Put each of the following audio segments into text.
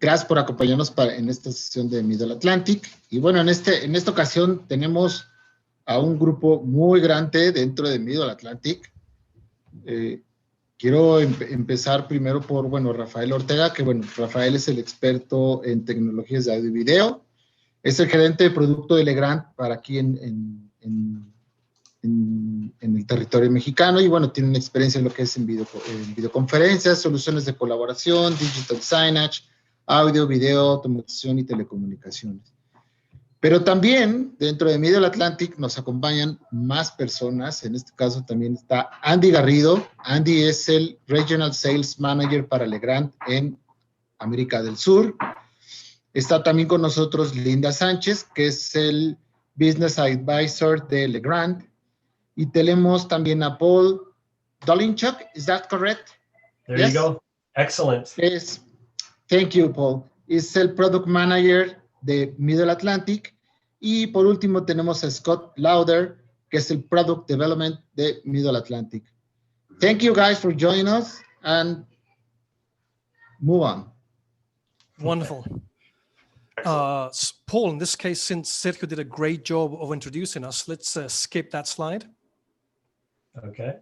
Gracias por acompañarnos en esta sesión de Middle Atlantic. Y bueno, en esta ocasión tenemos a un grupo muy grande dentro de Middle Atlantic. Quiero empezar primero por, bueno, Rafael Ortega, que bueno, Rafael es el experto en tecnologías de audio y video. Es el gerente de producto de Legrand para aquí en el territorio mexicano y bueno, tiene una experiencia en lo que es en videoconferencias, soluciones de colaboración, digital signage, audio, video, automatización y telecomunicaciones. Pero también dentro de Middle Atlantic nos acompañan más personas. En este caso también está Andy Garrido. Andy es el Regional Sales Manager para Legrand en América del Sur. Está también con nosotros Linda Sánchez, que es el Business Advisor de Legrand. Y tenemos también a Paul Dolinchuk. Is that correct? There you go. Excellent. Yes. Thank you, Paul. Es el Product Manager de Middle Atlantic. Y por último tenemos a Scott Lauder, que es el Product Development de Middle Atlantic. Thank you guys for joining us and move on. Wonderful. Paul, in this case, since Sergio did a great job of introducing us, let's skip that slide. Okay.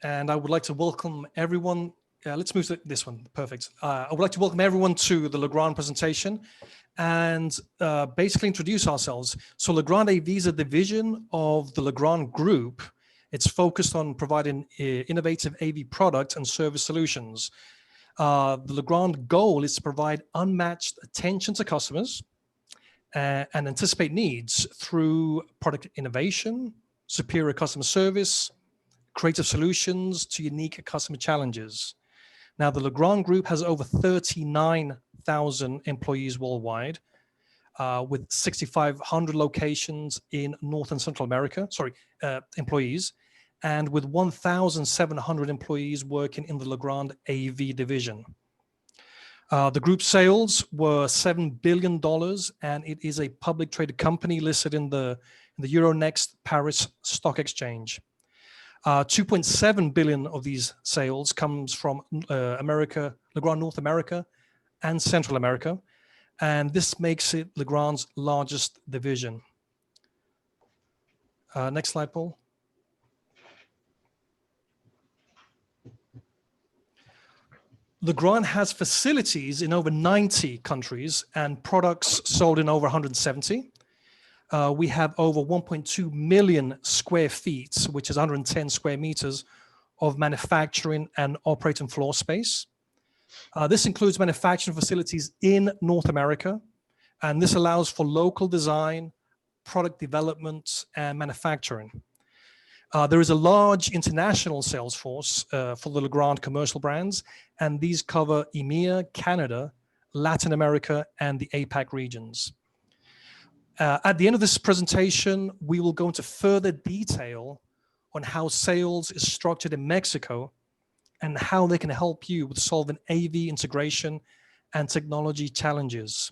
And I would like to welcome everyone. Let's move to this one. Perfect. I would like to welcome everyone to the Legrand presentation and basically introduce ourselves. So Legrand AV is a division of the Legrand Group. It's focused on providing innovative AV product and service solutions. The Legrand goal is to provide unmatched attention to customers and anticipate needs through product innovation, superior customer service, creative solutions to unique customer challenges. Now, the Legrand Group has over 39,000 employees worldwide, with 6,500 locations in North and Central America, employees, and with 1,700 employees working in the Legrand AV division. The group sales were $7 billion, and it is a public traded company listed in the Euronext Paris Stock Exchange. 2.7 billion of these sales comes from Legrand North America and Central America, and this makes it Legrand's largest division. Next slide, Paul. Legrand has facilities in over 90 countries and products sold in over 170. We have over 1.2 million square feet, which is 110 square meters of manufacturing and operating floor space. This includes manufacturing facilities in North America, and this allows for local design, product development, and manufacturing. There is a large international sales force for the Legrand commercial brands, and these cover EMEA, Canada, Latin America, and the APAC regions. At the end of this presentation, we will go into further detail on how sales is structured in Mexico and how they can help you with solving AV integration and technology challenges.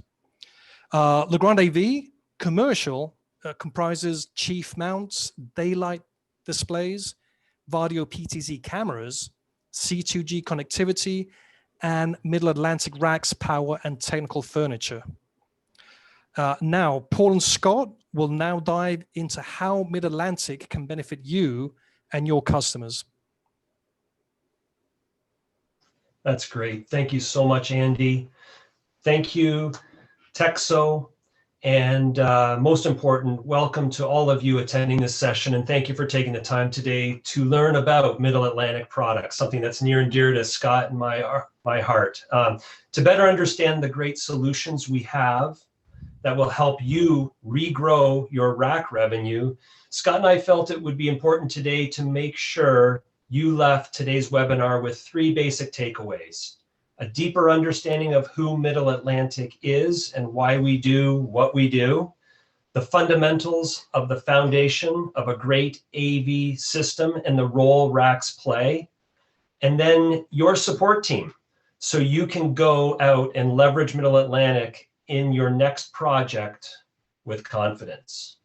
Legrand AV commercial comprises chief mounts, daylight displays, Vardio PTZ cameras, C2G connectivity, and Middle Atlantic racks, power, and technical furniture. Now, Paul and Scott will now dive into how Mid-Atlantic can benefit you and your customers. That's great. Thank you so much, Andy. Thank you, Texo. And most important, welcome to all of you attending this session. And thank you for taking the time today to learn about Middle Atlantic products, something that's near and dear to Scott and my heart. To better understand the great solutions we have that will help you regrow your rack revenue, Scott and I felt it would be important today to make sure you left today's webinar with 3 basic takeaways. A deeper understanding of who Middle Atlantic is and why we do what we do, the fundamentals of the foundation of a great AV system and the role racks play, and then your support team, so you can go out and leverage Middle Atlantic in your next project with confidence.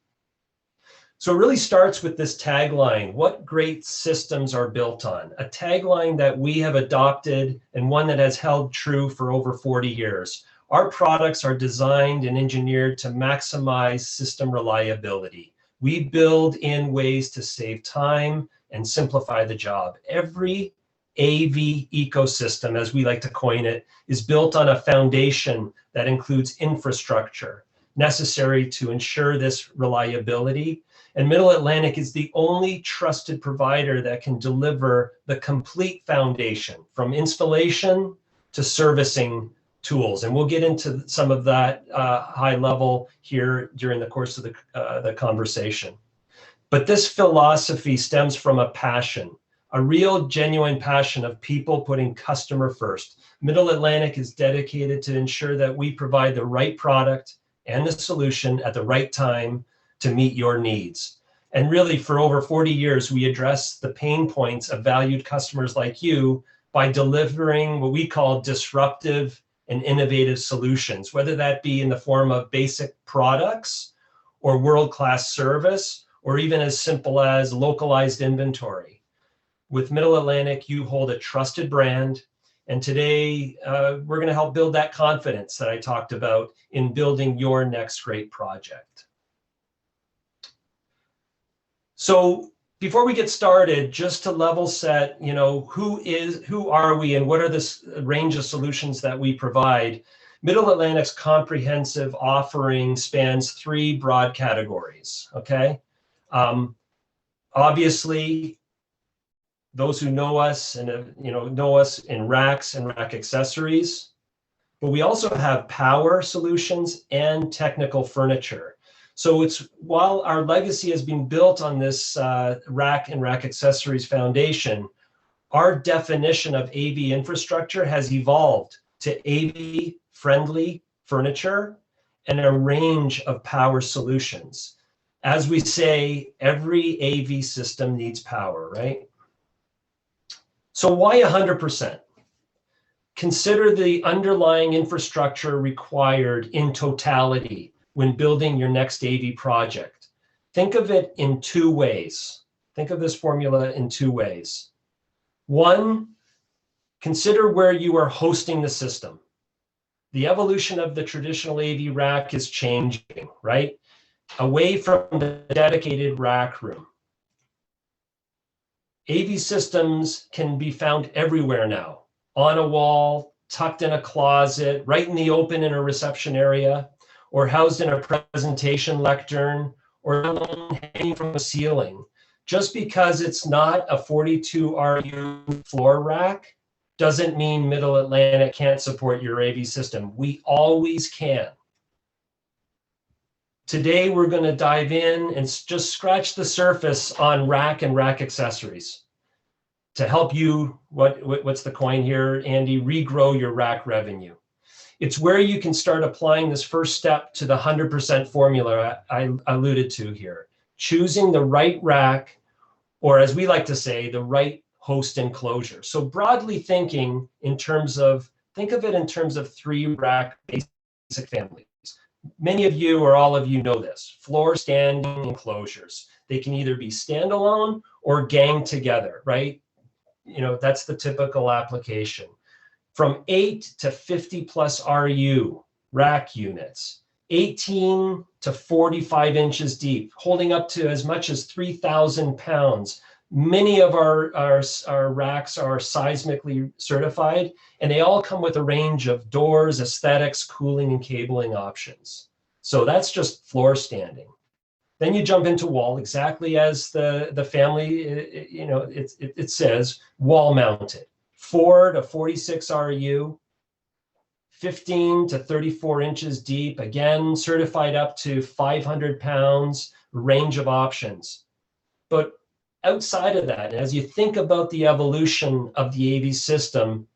So it really starts with this tagline: what great systems are built on? A tagline that we have adopted and one that has held true for over 40 years. Our products are designed and engineered to maximize system reliability. We build in ways to save time and simplify the job. Every AV ecosystem, as we like to coin it, is built on a foundation that includes infrastructure necessary to ensure this reliability. And Middle Atlantic is the only trusted provider that can deliver the complete foundation, from installation to servicing tools. And we'll get into some of that high level here during the course of the conversation. But this philosophy stems from a passion, a real genuine passion of people putting customer first. Middle Atlantic is dedicated to ensure that we provide the right product and the solution at the right time to meet your needs. And really, for over 40 years, we address the pain points of valued customers like you by delivering what we call disruptive and innovative solutions, whether that be in the form of basic products or world-class service, or even as simple as localized inventory. With Middle Atlantic, you hold a trusted brand. And today, we're going to help build that confidence that I talked about in building your next great project. So before we get started, just to level set, who are we and what are the range of solutions that we provide? Middle Atlantic's comprehensive offering spans 3 broad categories, okay? Obviously, those who know us and know us in racks and rack accessories, but we also have power solutions and technical furniture. So while our legacy has been built on this rack and rack accessories foundation, our definition of AV infrastructure has evolved to AV friendly furniture and a range of power solutions. As we say, every AV system needs power, right? So why 100%? Consider the underlying infrastructure required in totality when building your next AV project. Think of it in 2 ways. Think of this formula in 2 ways. 1, consider where you are hosting the system. The evolution of the traditional AV rack is changing, right? Away from the dedicated rack room. AV systems can be found everywhere now, on a wall, tucked in a closet, right in the open in a reception area, or housed in a presentation lectern, or hanging from a ceiling. Just because it's not a 42 RU floor rack doesn't mean Middle Atlantic can't support your AV system. We always can. Today, we're going to dive in and just scratch the surface on rack and rack accessories to help you, what's the coin here, Andy, regrow your rack revenue. It's where you can start applying this first step to the 100% formula I alluded to here, choosing the right rack, or as we like to say, the right host enclosure. So broadly thinking think of it in terms of 3 rack basic families. Many of you or all of you know this: floor standing enclosures. They can either be standalone or gang together, right? That's the typical application. From 8 to 50 plus RU rack units, 18 to 45 inches deep, holding up to as much as 3,000 pounds. Many of our racks are seismically certified, and they all come with a range of doors, aesthetics, cooling, and cabling options. So that's just floor standing. Then you jump into wall, exactly as the family, it says, wall mounted. 4 to 46 RU, 15 to 34 inches deep, again, certified up to 500 pounds, range of options. But outside of that, as you think about the evolution of the AV system,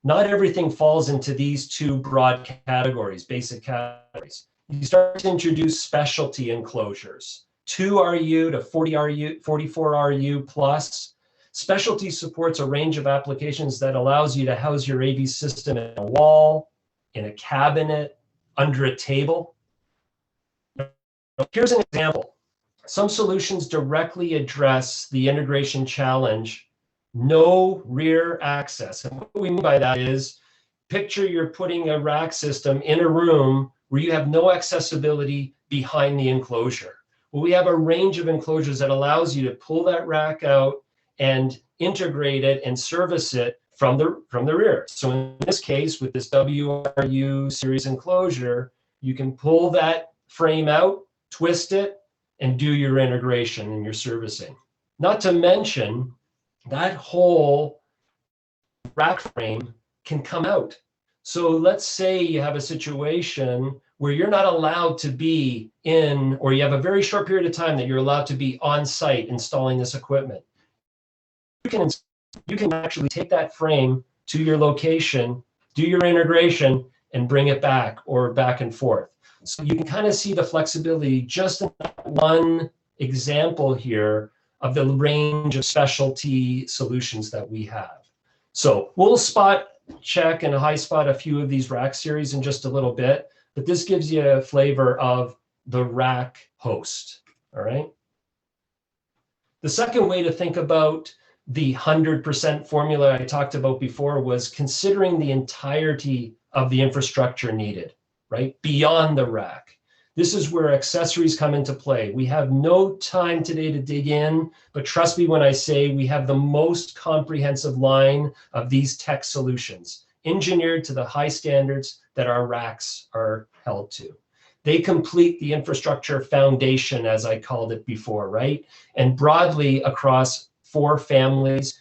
not everything falls into these 2 broad categories, basic categories. You start to introduce specialty enclosures, 2 RU to 40 RU, 44 RU plus. Specialty supports a range of applications that allows you to house your AV system in a wall, in a cabinet, under a table. Here's an example. Some solutions directly address the integration challenge, no rear access. And what we mean by that is, picture you're putting a rack system in a room where you have no accessibility behind the enclosure. Well, we have a range of enclosures that allows you to pull that rack out and integrate it and service it from the rear. So in this case, with this WRU series enclosure, you can pull that frame out, twist it, and do your integration and your servicing. Not to mention, that whole rack frame can come out. So let's say you have a situation where you're not allowed to be in, or you have a very short period of time that you're allowed to be on site installing this equipment. You can actually take that frame to your location, do your integration, and bring it back or back and forth. So you can kind of see the flexibility just in that one example here of the range of specialty solutions that we have. So we'll spot check and high spot a few of these rack series in just a little bit, but this gives you a flavor of the rack host, all right? The second way to think about the 100% formula I talked about before was considering the entirety of the infrastructure needed, right? Beyond the rack. This is where accessories come into play. We have no time today to dig in, but trust me when I say we have the most comprehensive line of these tech solutions, engineered to the high standards that our racks are held to. They complete the infrastructure foundation, as I called it before, right? And broadly across 4 families,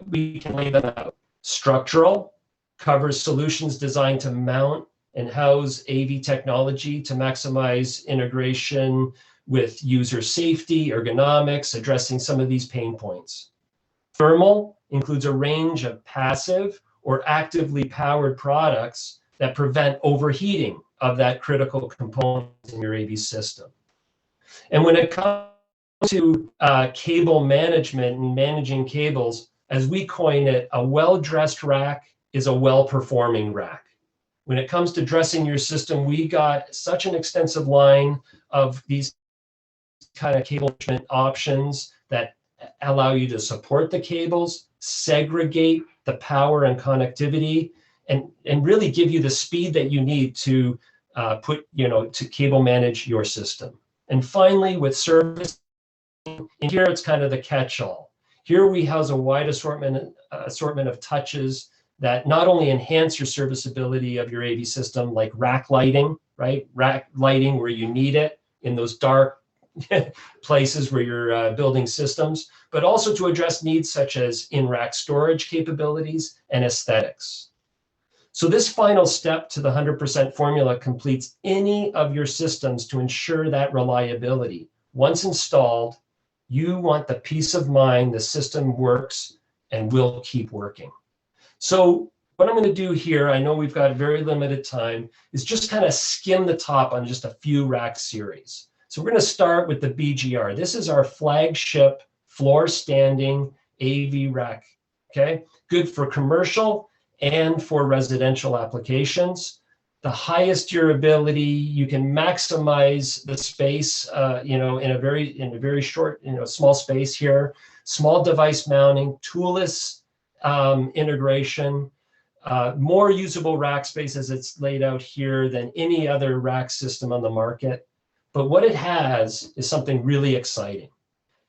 we can lay them out. Structural covers solutions designed to mount and house AV technology to maximize integration with user safety, ergonomics, addressing some of these pain points. Thermal includes a range of passive or actively powered products that prevent overheating of that critical component in your AV system. And when it comes to cable management and managing cables, as we coin it, a well-dressed rack is a well-performing rack. When it comes to dressing your system, we got such an extensive line of these kind of cable management options that allow you to support the cables, segregate the power and connectivity, and really give you the speed that you need to to cable manage your system. And finally, with service, and here it's kind of the catch-all. Here we house a wide assortment of touches that not only enhance your serviceability of your AV system, like rack lighting, right? Rack lighting where you need it in those dark places where you're building systems, but also to address needs such as in-rack storage capabilities and aesthetics. So this final step to the 100% formula completes any of your systems to ensure that reliability. Once installed, you want the peace of mind the system works and will keep working. So what I'm going to do here, I know we've got very limited time, is just kind of skim the top on just a few rack series. So we're going to start with the BGR. This is our flagship floor standing AV rack, okay? Good for commercial and for residential applications. The highest durability, you can maximize the space, in a very short, small space here. Small device mounting, toolless integration, more usable rack space as it's laid out here than any other rack system on the market. But what it has is something really exciting.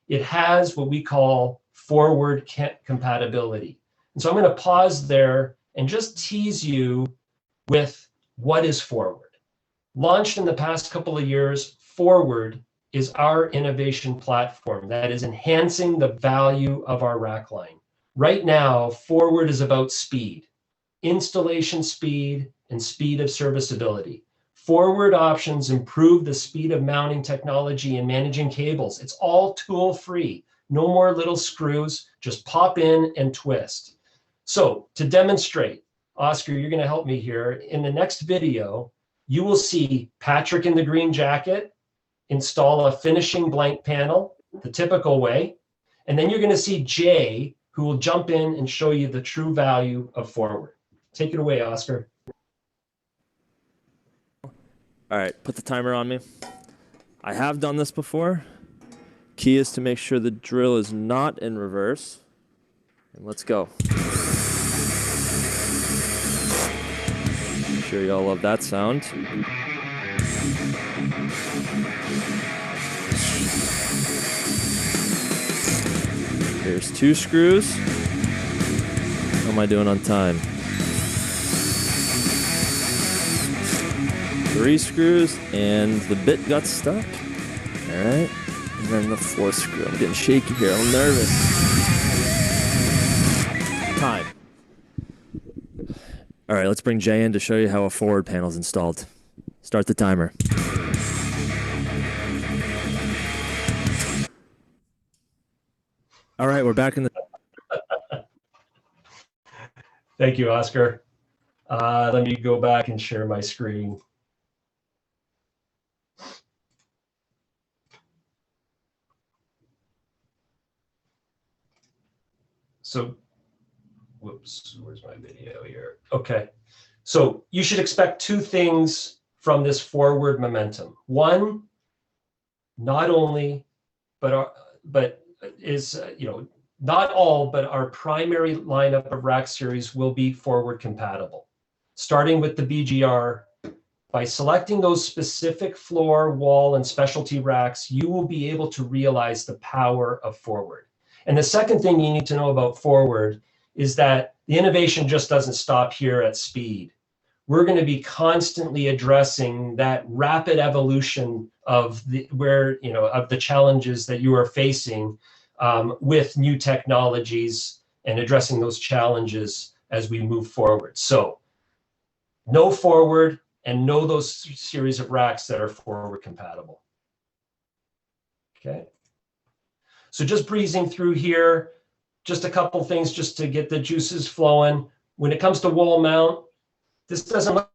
It has what we call forward compatibility. And so I'm going to pause there and just tease you with what is Forward. Launched in the past couple of years, Forward is our innovation platform that is enhancing the value of our rack line. Right now, Forward is about speed, installation speed, and speed of serviceability. Forward options improve the speed of mounting technology and managing cables. It's all tool-free. No more little screws, just pop in and twist. So to demonstrate, Oscar, you're going to help me here. In the next video, you will see Patrick in the green jacket install a finishing blank panel the typical way. And then you're going to see Jay, who will jump in and show you the true value of Forward. Take it away, Oscar. All right, put the timer on me. I have done this before. Key is to make sure the drill is not in reverse. And let's go. I'm sure y'all love that sound. There's 2 screws. How am I doing on time? 3 screws, and the bit got stuck. All right, and then the 4th screw. I'm getting shaky here. I'm nervous. Time. All right, let's bring Jay in to show you how a forward panel is installed. Start the timer. All right, we're back in the... Thank you, Oscar. Let me go back and share my screen. So, whoops, where's my video here? Okay, so you should expect 2 things from this forward momentum. One, not only, but not all, but our primary lineup of rack series will be forward compatible. Starting with the BGR, by selecting those specific floor, wall, and specialty racks, you will be able to realize the power of forward. And the second thing you need to know about forward is that the innovation just doesn't stop here at speed. We're going to be constantly addressing that rapid evolution of the challenges that you are facing with new technologies and addressing those challenges as we move forward. So know forward and know those series of racks that are forward compatible. Okay. So just breezing through here, just a couple things just to get the juices flowing. When it comes to wall mount, this doesn't look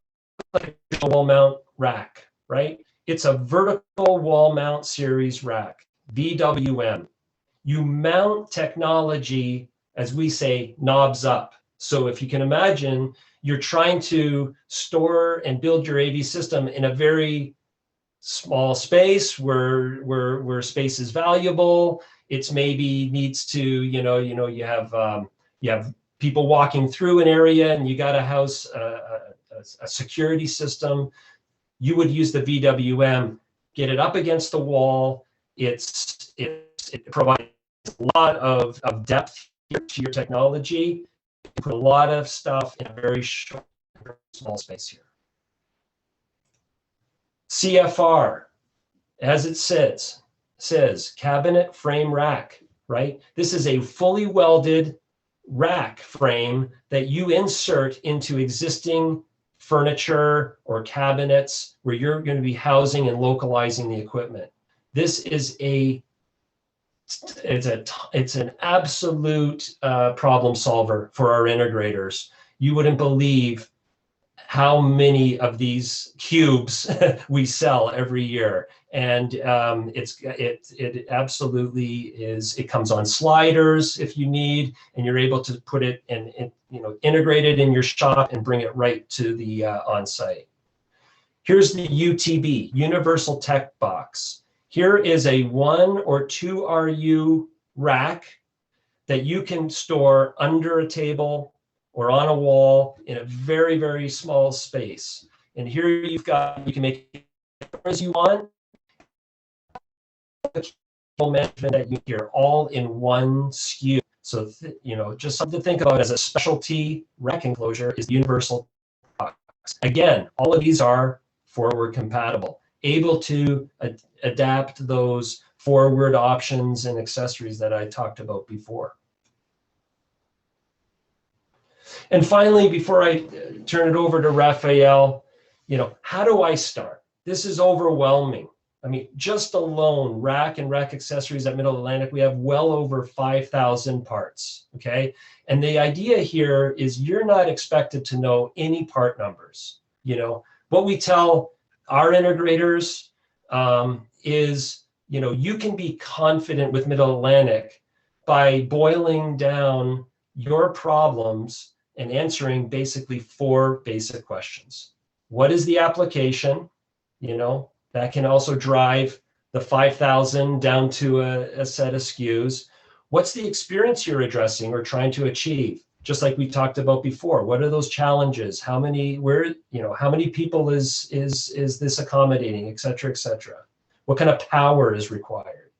like a wall mount rack, right? It's a vertical wall mount series rack, VWM. You mount technology, as we say, knobs up. So if you can imagine, you're trying to store and build your AV system in a very small space where space is valuable. It's maybe needs to, you have people walking through an area and you got to house a security system. You would use the VWM, get it up against the wall. It provides a lot of depth to your technology. You put a lot of stuff in a very short, very small space here. CFR, as it says cabinet frame rack, right? This is a fully welded rack frame that you insert into existing furniture or cabinets where you're going to be housing and localizing the equipment. This is it's an absolute problem solver for our integrators. You wouldn't believe how many of these cubes we sell every year, and it absolutely is. It comes on sliders if you need, and you're able to put it and integrate it in your shop and bring it right to the on-site. Here's the UTB, Universal Tech Box. Here is a 1 or 2 RU rack that you can store under a table or on a wall in a very, very small space. And here you can make it as you want. Management that you hear all in one SKU. So, just something to think about as a specialty rack enclosure is the universal box. Again, all of these are forward compatible, able to adapt those forward options and accessories that I talked about before. And finally, before I turn it over to Raphael, how do I start? This is overwhelming. I mean, just alone, rack and rack accessories at Middle Atlantic, we have well over 5,000 parts, okay? And the idea here is you're not expected to know any part numbers. What we tell our integrators is, you can be confident with Middle Atlantic by boiling down your problems and answering basically 4 basic questions. What is the application? That can also drive the 5,000 down to a set of SKUs. What's the experience you're addressing or trying to achieve? Just like we talked about before, what are those challenges? How many, how many people is this accommodating, et cetera, et cetera? What kind of power is required?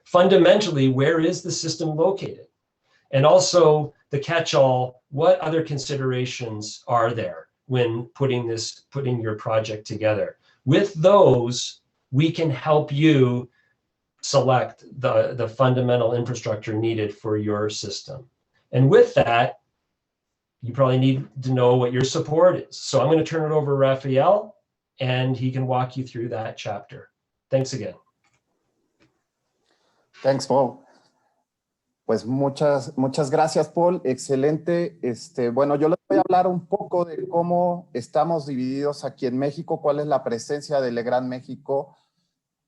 Fundamentally, where is the system located? And also the catch-all, what other considerations are there when putting your project together? With those, we can help you select the fundamental infrastructure needed for your system. And with that, you probably need to know what your support is. So I'm going to turn it over to Rafael, and he can walk you through that chapter. Thanks again. Thanks, Paul. Pues muchas gracias, Paul. Excelente. Bueno, yo les voy a hablar un poco de cómo estamos divididos aquí en México, cuál es la presencia de Legrand México.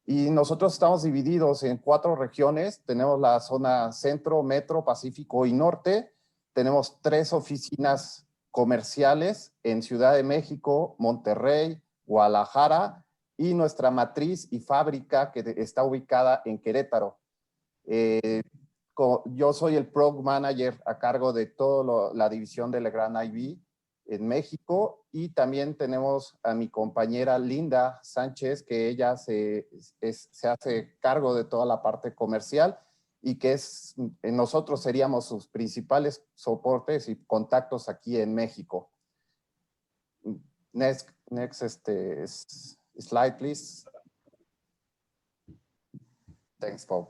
Y nosotros estamos divididos en 4 regiones. Tenemos la zona centro, metro, pacífico y norte. Tenemos 3 oficinas comerciales en Ciudad de México, Monterrey, Guadalajara y nuestra matriz y fábrica que está ubicada en Querétaro. Yo soy el Product Manager a cargo de toda la división de Legrand IB en México, y también tenemos a mi compañera Linda Sánchez, que ella se hace cargo de toda la parte comercial y que nosotros seríamos sus principales soportes y contactos aquí en México. Next slide, please. Thanks, Paul.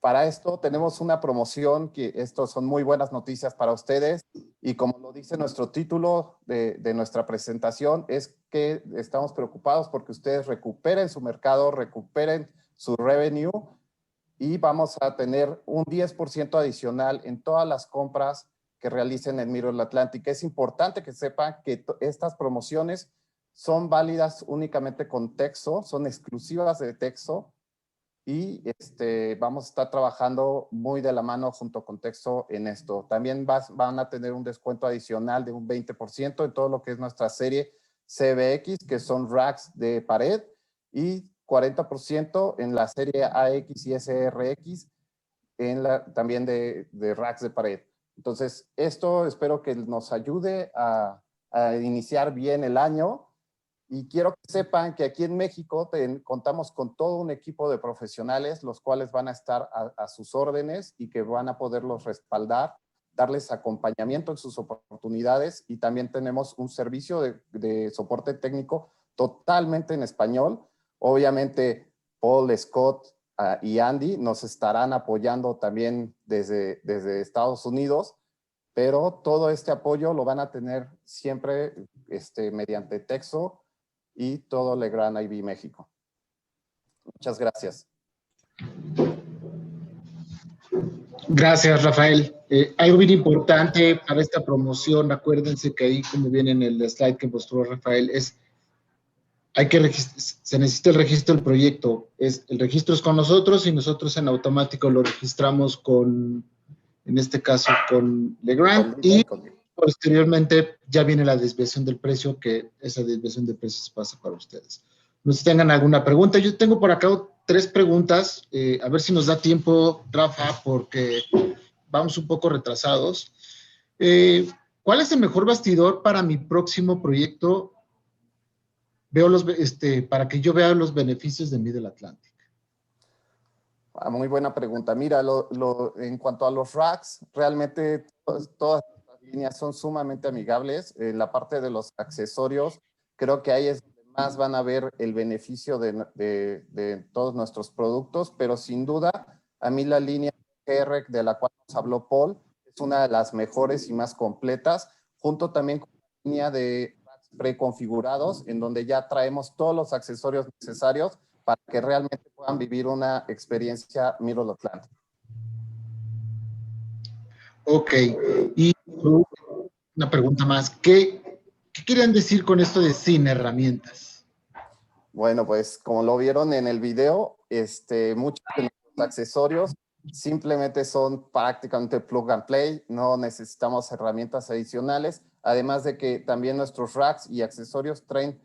Para esto tenemos una promoción, que estos son muy buenas noticias para ustedes, y como lo dice nuestro título de nuestra presentación, es que estamos preocupados porque ustedes recuperen su mercado, recuperen su revenue, y vamos a tener un 10% adicional en todas las compras que realicen en Middle Atlantic. Es importante que sepan que estas promociones son válidas únicamente con Texo, son exclusivas de Texo, y vamos a estar trabajando muy de la mano junto con Texo en esto. También van a tener un descuento adicional de un 20% en todo lo que es nuestra serie CBX, que son racks de pared, y 40% en la serie AX y SRX, también de racks de pared. Entonces, esto espero que nos ayude a iniciar bien el año. Y quiero que sepan que aquí en México contamos con todo un equipo de profesionales, los cuales van a estar a sus órdenes y que van a poderlos respaldar, darles acompañamiento en sus oportunidades, y también tenemos un servicio de soporte técnico totalmente en español. Obviamente, Paul, Scott y Andy nos estarán apoyando también desde Estados Unidos, pero todo este apoyo lo van a tener siempre mediante Texo y todo Legrand IB México. Muchas gracias. Gracias, Rafael. Algo bien importante para esta promoción, acuérdense que ahí, como viene en el slide que mostró Rafael, se necesita el registro del proyecto. El registro es con nosotros, y nosotros en automático lo registramos en este caso, con Legrand, y posteriormente ya viene la desviación del precio, que esa desviación de precios pasa para ustedes. No sé si tengan alguna pregunta. Yo tengo por acá 3 preguntas, a ver si nos da tiempo, Rafa, porque vamos un poco retrasados. ¿Cuál es el mejor bastidor para mi próximo proyecto? Para que yo vea los beneficios de Middle Atlantic. Muy buena pregunta. Mira, en cuanto a los racks, realmente todas las líneas son sumamente amigables. La parte de los accesorios, creo que ahí es donde más van a ver el beneficio de todos nuestros productos, pero sin duda, a mí la línea GR de la cual nos habló Paul es una de las mejores y más completas, junto también con la línea de racks preconfigurados, en donde ya traemos todos los accesorios necesarios para que realmente puedan vivir una experiencia Middle Atlantic. Ok, y una pregunta más. ¿Qué quieren decir con esto de sin herramientas? Bueno, pues como lo vieron en el video, muchos de nuestros accesorios simplemente son prácticamente plug and play, no necesitamos herramientas adicionales, además de que también nuestros racks y accesorios traen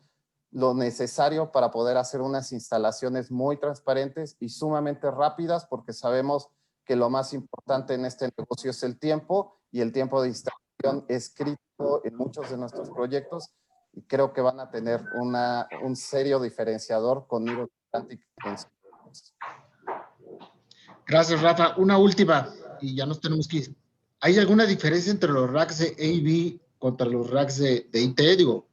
lo necesario para poder hacer unas instalaciones muy transparentes y sumamente rápidas, porque sabemos que lo más importante en este negocio es el tiempo, y el tiempo de instalación es crítico en muchos de nuestros proyectos, y creo que van a tener un serio diferenciador con Middle Atlantic. Gracias, Rafa. Una última, y ya nos tenemos que ir. ¿Hay alguna diferencia entre los racks de AV contra los racks de IT? Digo,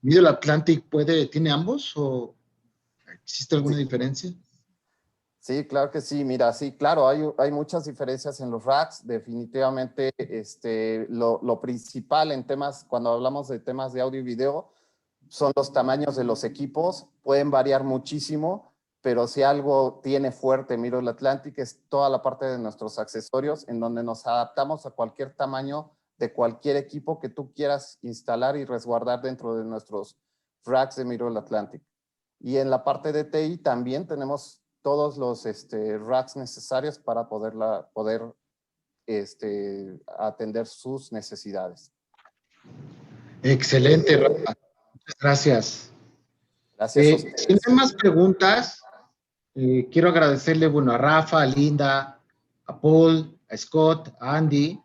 ¿Middle Atlantic tiene ambos o existe alguna diferencia? Sí, claro que sí. Mira, sí, claro, hay muchas diferencias en los racks. Definitivamente, lo principal en temas, cuando hablamos de temas de audio y video, son los tamaños de los equipos. Pueden variar muchísimo, pero si algo tiene fuerte Middle Atlantic es toda la parte de nuestros accesorios, en donde nos adaptamos a cualquier tamaño de cualquier equipo que tú quieras instalar y resguardar dentro de nuestros racks de Middle Atlantic. Y en la parte de TI también tenemos todos los racks necesarios para poder atender sus necesidades. Excelente, Rafa. Muchas gracias. Gracias a ustedes. Si no hay más preguntas, quiero agradecerle, bueno, a Rafa, a Linda, a Paul, a Scott, a Andy.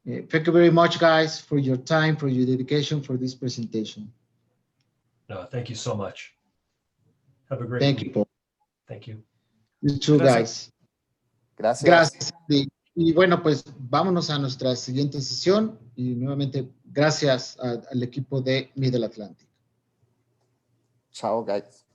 Thank you very much, guys, for your time, for your dedication, for this presentation. No, thank you so much. Have a great Thank week. you, Paul. Thank you. You too, Gracias. guys. Gracias. Gracias. Y bueno, pues vámonos a nuestra siguiente sesión. Y nuevamente, gracias al equipo de Middle Atlantic. Chao, guys.